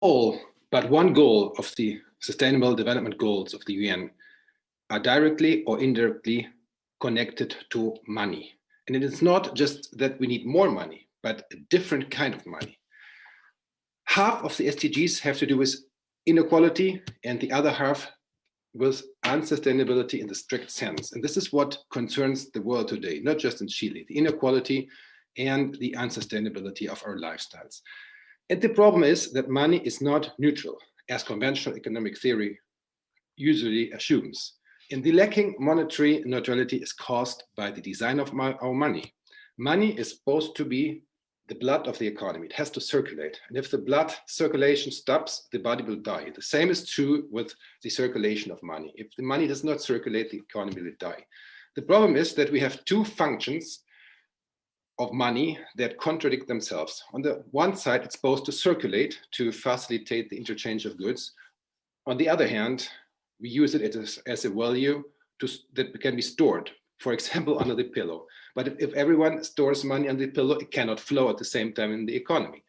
All but one goal of the Sustainable Development Goals of the UN are directly or indirectly connected to money. And it is not just that we need more money, but a different kind of money. Half of the SDGs have to do with inequality, and the other half with unsustainability in the strict sense. And this is what concerns the world today, not just in Chile, the inequality and the unsustainability of our lifestyles. And the problem is that money is not neutral, as conventional economic theory usually assumes. And the lacking monetary neutrality is caused by the design of our money. Money is supposed to be the blood of the economy. It has to circulate. And if the blood circulation stops, the body will die. The same is true with the circulation of money. If the money does not circulate, the economy will die. The problem is that we have two functions of money that contradict themselves. On the one side, it's supposed to circulate to facilitate the interchange of goods. On the other hand, we use it as a value that can be stored, for example, under the pillow. But if everyone stores money under the pillow, it cannot flow at the same time in the economy.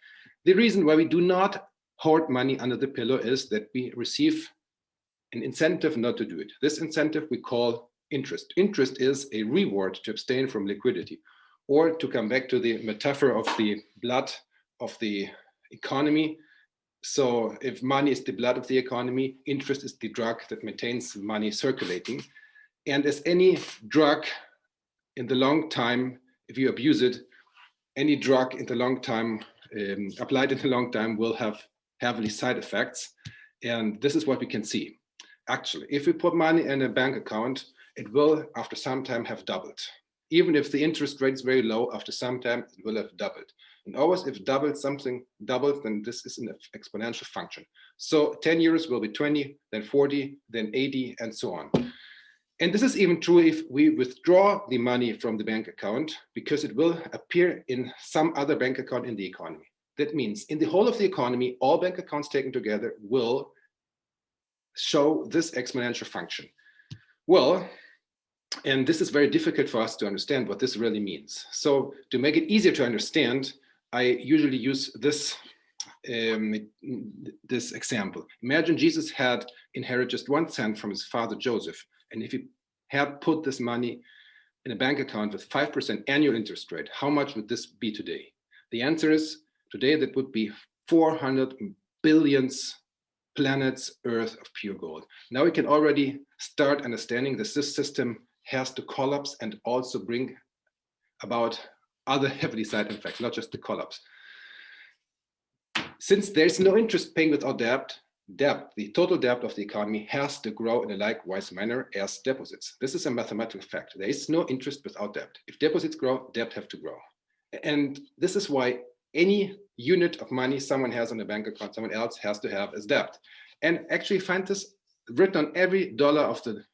The reason why we do not hoard money under the pillow is that we receive an incentive not to do it. This incentive we call interest. Interest is a reward to abstain from liquidity. Or to come back to the metaphor of the blood of the economy. So if money is the blood of the economy, interest is the drug that maintains money circulating. And as any drug in the long time, if you abuse it, any drug in the long time, applied in the long time will have heavily side effects. And this is what we can see. Actually, if we put money in a bank account, it will, after some time, have doubled. Even if the interest rate is very low, after some time, it will have doubled. And always if something doubles, then this is an exponential function. So 10 euros will be 20, then 40, then 80, and so on. And this is even true if we withdraw the money from the bank account, because it will appear in some other bank account in the economy. That means in the whole of the economy, all bank accounts taken together will show this exponential function. Well, and this is very difficult for us to understand what this really means. So to make it easier to understand, I usually use this example. Imagine Jesus had inherited just 1 cent from his father Joseph. And if he had put this money in a bank account with 5% annual interest rate, how much would this be today? The answer is today that would be 400 billion planets Earth of pure gold. Now we can already start understanding that this system has to collapse and also bring about other heavily side effects, not just the collapse. Since there's no interest paying without debt, the total debt of the economy has to grow in a likewise manner as deposits. This is a mathematical fact. There is no interest without debt. If deposits grow, debt have to grow. And this is why any unit of money someone has on a bank account, someone else has to have as debt. And actually find this written on every dollar of the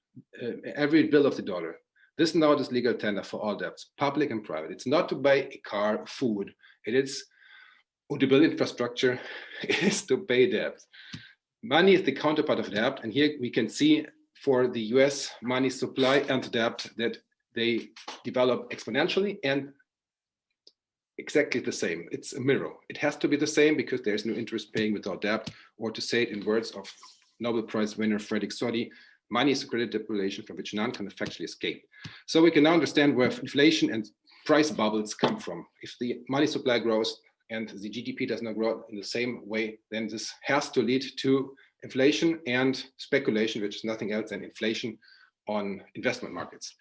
every bill of the dollar. This now is legal tender for all debts, public and private. It's not to buy a car, food. It is to build infrastructure. It is to pay debt. Money is the counterpart of debt. And here we can see for the US money supply and debt that they develop exponentially and exactly the same. It's a mirror. It has to be the same because there's no interest paying without debt, or to say it in words of Nobel Prize winner Frederick Soddy, money is a credit relation from which none can effectually escape. So we can now understand where inflation and price bubbles come from. If the money supply grows and the GDP does not grow in the same way, then this has to lead to inflation and speculation, which is nothing else than inflation on investment markets.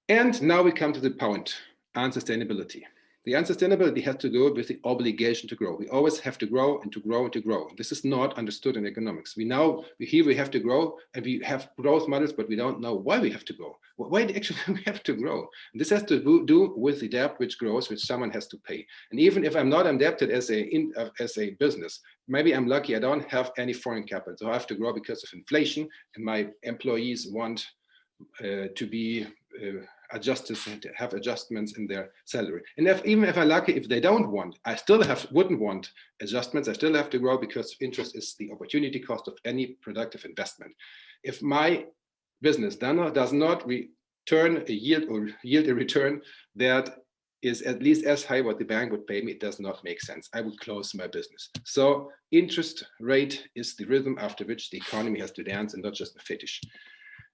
And now we come to the point, unsustainability. The unsustainability has to do with the obligation to grow. We always have to grow and to grow and to grow. This is not understood in economics. We have to grow and we have growth models, but we don't know why we have to grow. Why actually we have to grow? And this has to do with the debt which grows, which someone has to pay. And even if I'm not indebted as a business, maybe I'm lucky I don't have any foreign capital. So I have to grow because of inflation, and my employees want to be adjusted, to have adjustments in their salary. And even if I'm lucky, if they don't want, I still wouldn't want adjustments. I still have to grow because interest is the opportunity cost of any productive investment. If my business does not return a yield or yield a return that is at least as high what the bank would pay me, it does not make sense. I would close my business. So interest rate is the rhythm after which the economy has to dance and not just a fetish.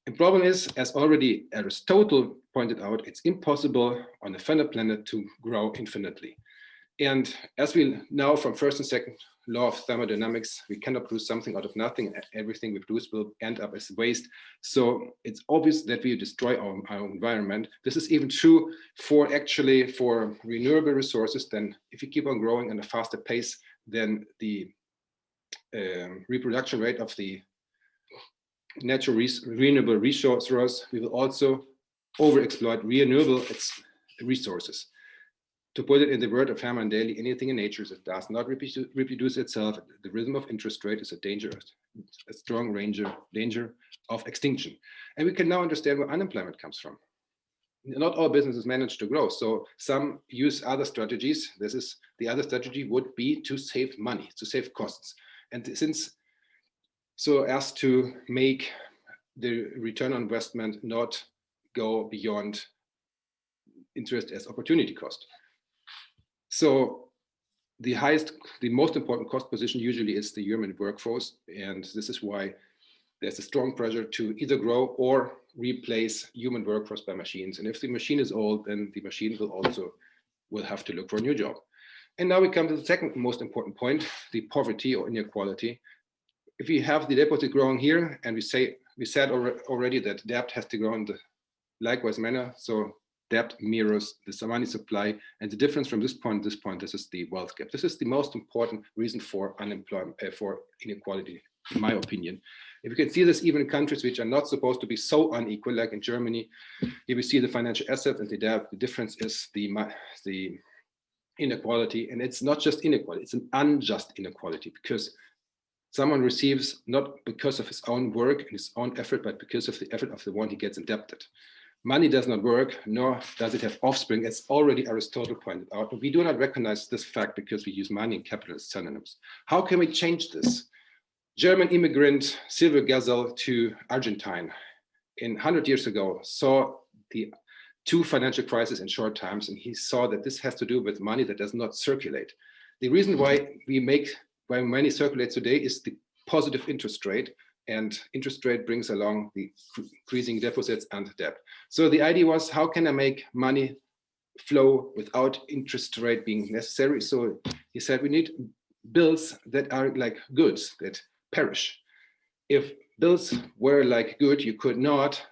The problem is, as already Aristotle pointed out, it's impossible on a finite planet to grow infinitely. And as we know from first and second law of thermodynamics, we cannot produce something out of nothing. Everything we produce will end up as waste. So it's obvious that we destroy our environment. This is even true for renewable resources. Then if you keep on growing at a faster pace, then the reproduction rate of the natural renewable resources, we will also overexploit renewable resources. To put it in the word of Hermann Daly, anything in nature that does not reproduce itself, the rhythm of interest rate is a strong danger of extinction. And we can now understand where unemployment comes from. Not all businesses manage to grow, so some use other strategies. The other strategy would be to save money, to save costs. And so as to make the return on investment not go beyond interest as opportunity cost. So the most important cost position usually is the human workforce, and this is why there's a strong pressure to either grow or replace human workforce by machines. And if the machine is old, then the machine will have to look for a new job. And now we come to the second most important point, the poverty or inequality. If we have the deposit growing here, and we said already that debt has to grow in the likewise manner, so debt mirrors the money supply, and the difference from this point to this point, this is the wealth gap. This is the most important reason for unemployment, for inequality, in my opinion. If you can see this even in countries which are not supposed to be so unequal, like in Germany, here we see the financial assets and the debt. The difference is the inequality, and it's not just inequality, it's an unjust inequality, because someone receives not because of his own work and his own effort, but because of the effort of the one he gets indebted. Money does not work, nor does it have offspring, as already Aristotle pointed out. But we do not recognize this fact because we use money and capital as synonyms. How can we change this? German immigrant Silvio Gesell to Argentine 100 years ago saw the two financial crises in short times, and he saw that this has to do with money that does not circulate. The reason why money circulates today is the positive interest rate, and interest rate brings along the increasing deficits and debt. So the idea was, how can I make money flow without interest rate being necessary? So he said, we need bills that are like goods that perish. If bills were like good, you could not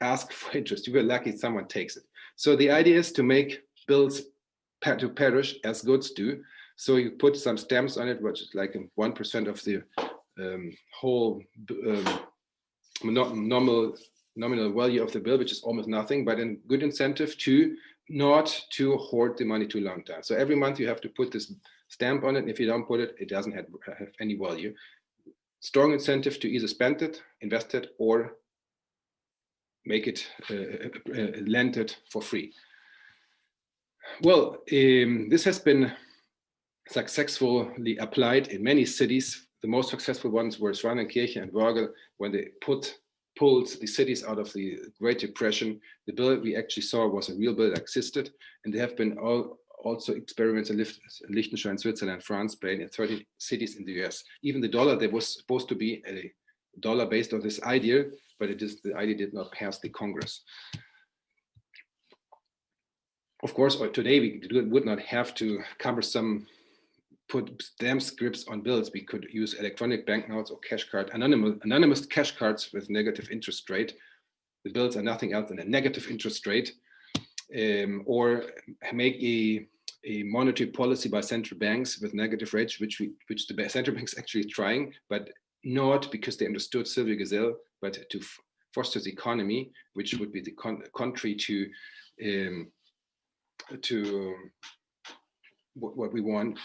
ask for interest. You were lucky someone takes it. So the idea is to make bills to perish as goods do. So you put some stamps on it, which is like 1% of the whole nominal value of the bill, which is almost nothing, but a good incentive to not to hoard the money too long time. So every month you have to put this stamp on it, and if you don't put it, it doesn't have any value. Strong incentive to either spend it, invest it, or make it, lend it for free. Well, this has been successfully applied in many cities. The most successful ones were Schwanenkirchen and Wörgl, when they pulled the cities out of the Great Depression. The bill we actually saw was a real bill that existed, and there have been also experiments in Liechtenstein, Switzerland, France, Spain, and 30 cities in the US. Even the dollar, there was supposed to be a dollar based on this idea, but the idea did not pass the Congress. Of course, today we would not have to put stamp scripts on bills. We could use electronic banknotes or cash card, anonymous cash cards with negative interest rate. The bills are nothing else than a negative interest rate, or make a monetary policy by central banks with negative rates, which the central banks actually trying, but not because they understood Silvio Gesell, but to foster the economy, which would be the contrary to what we want.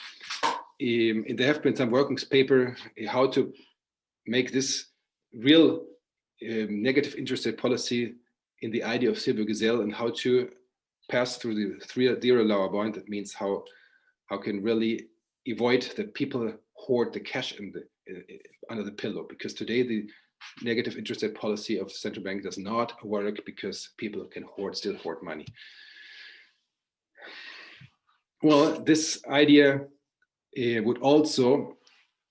And there have been some working paper how to make this real negative interest rate policy in the idea of Silvio Gesell, and how to pass through the zero lower bound. That means how can really avoid that people hoard the cash under the pillow, because today the negative interest rate policy of the central bank does not work because people can still hoard money. Well, this idea would also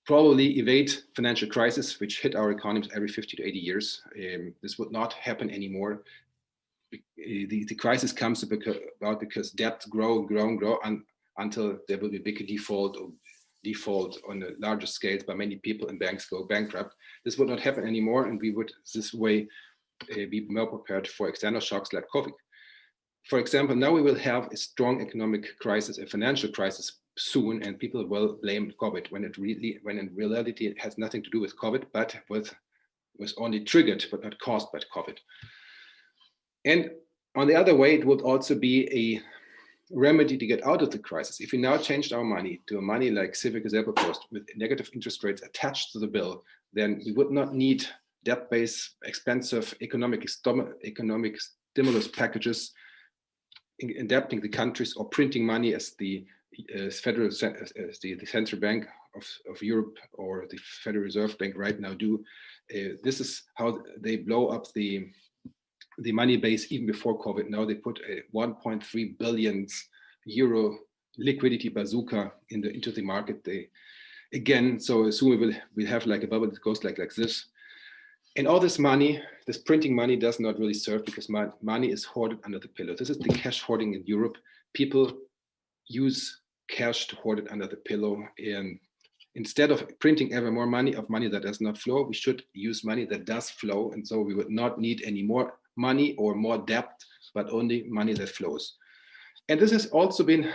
probably evade financial crisis, which hit our economies every 50 to 80 years. This would not happen anymore. The crisis comes about because debts grow until there will be big default on a larger scale by many people and banks go bankrupt. This would not happen anymore, and we would this way be more prepared for external shocks like COVID. For example, now we will have a strong economic crisis, a financial crisis soon, and people will blame COVID when in reality it has nothing to do with COVID, but was only triggered but not caused by COVID. And on the other way, it would also be a remedy to get out of the crisis. If we now changed our money to a money like civic example post with negative interest rates attached to the bill, then we would not need debt-based, expensive economic stimulus packages indebting the countries or printing money as the central bank of Europe or the Federal Reserve Bank right now do. This is how they blow up the money base even before COVID. Now they put a 1.3 billion euro liquidity bazooka into the market. So soon we'll have like a bubble that goes like this. And all this money, this printing money does not really serve because money is hoarded under the pillow. This is the cash hoarding in Europe. People use cash to hoard it under the pillow. And instead of printing ever more money that does not flow, we should use money that does flow. And so we would not need any more money or more debt, but only money that flows. And this has also been,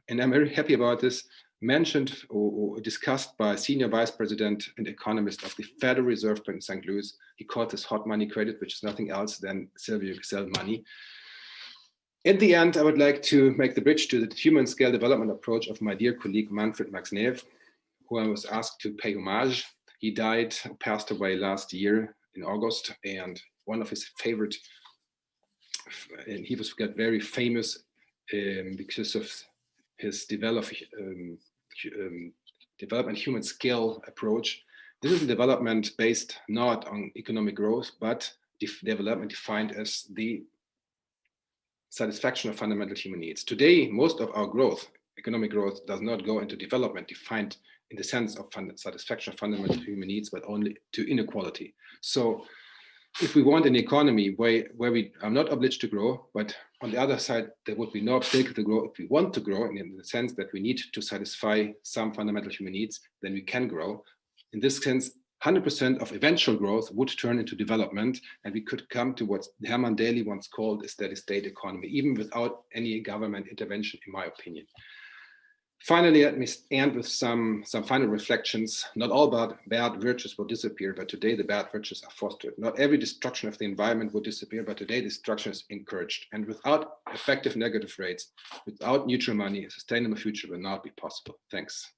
and I'm very happy about this, mentioned or discussed by senior vice president and economist of the Federal Reserve Bank in St. Louis. He called this hot money credit, which is nothing else than Sylvia Excel money. In the end, I would like to make the bridge to the human scale development approach of my dear colleague Manfred Max-Neef, who I was asked to pay homage. He died, passed away last year in August, and one of his favorite, and he was got very famous because of his development human scale approach. This is a development based not on economic growth, but development defined as the satisfaction of fundamental human needs. Today, most of our growth, economic growth, does not go into development defined in the sense of satisfaction of fundamental human needs, but only to inequality. So if we want an economy where we are not obliged to grow, but on the other side, there would be no obstacle to grow. If we want to grow in the sense that we need to satisfy some fundamental human needs, then we can grow. In this sense, 100% of eventual growth would turn into development, and we could come to what Herman Daly once called a steady state economy, even without any government intervention, in my opinion. Finally, let me end with some final reflections. Not all bad virtues will disappear, but today the bad virtues are fostered. Not every destruction of the environment will disappear, but today destruction is encouraged. And without effective negative rates, without neutral money, a sustainable future will not be possible. Thanks.